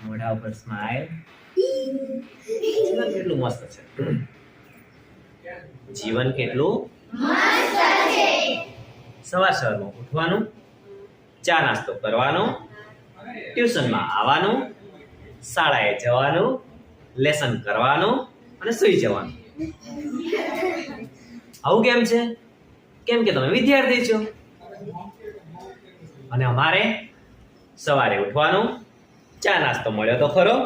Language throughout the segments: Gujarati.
મોઢા ઉપર સ્માઈલ. જીવન કેટલું મસ્ત છે. જીવન કેટલું મસ્ત છે. સવારમાં ઉઠવાનું, ચા નાસ્તો કરવાનો, ટ્યુશનમાં આવવાનું, શાળાએ જવાનું, લેસન કરવાનું અને સૂઈ જવાનું. આવું કેમ છે? કેમ કે તમે વિદ્યાર્થી છો. અને અમારે સવારે ઉઠવાનું, ચા નાસ્તો મળ્યો તો ખરો,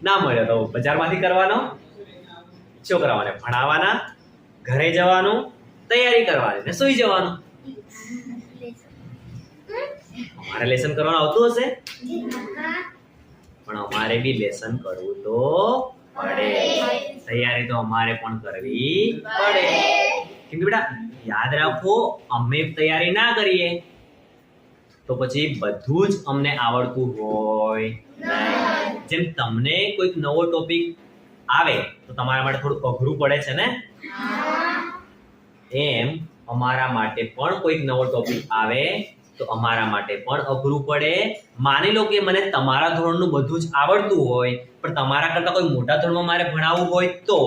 ના મળ્યો તો બજારમાંથી કરવાનો, છોકરાઓને ભણાવવાના, ઘરે જવાનું, તૈયારી કરવાની ને સૂઈ જવાનું. અમારે લેસન કરવાનું આવતું હશે, પણ અમારે બી લેસન કરવું તો પડે. તૈયારી તો અમારે પણ કરવી પડે. કેમ કે બેટા યાદ રાખો, અમે તૈયારી ના કરીએ તો પછી બધું જ અમને આવડતું હોય નહીં. જેમ તમને કોઈક નવો ટોપિક આવે તો તમારા માટે થોડું અઘરું પડે છે ને, એમ અમારા માટે પણ કોઈક નવો ટોપિક આવે તો અમારા માટે પણ અઘરું પડે. માની લો કે મને તમારા ધોરણનું બધું જ આવડતું હોય, પણ તમારા કરતા કોઈ મોટા ધોરણમાં મારે ભણાવવું હોય તો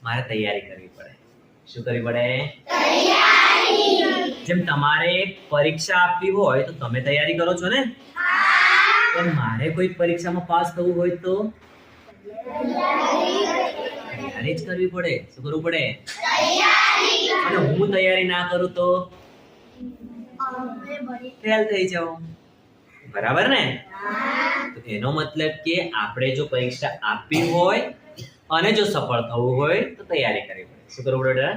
મારે તૈયારી કરવી પડે. શું કરવી પડે? જેમ તમારે પરીક્ષા આપવી હોય તો તમે તૈયારી કરો છો ને, પણ મારે કોઈ પરીક્ષામાં પાસ થવું હોય તો તૈયારી જ કરવી પડે. શું કરવું પડે? અને હું તૈયારી ના કરું તો ફેલ થઈ જાઉં. બરાબર ને? તો એનો મતલબ કે આપણે જો પરીક્ષા આપવી હોય અને જો સફળ થવું હોય તો તૈયારી કરવી પડે. શું કરવું પડે?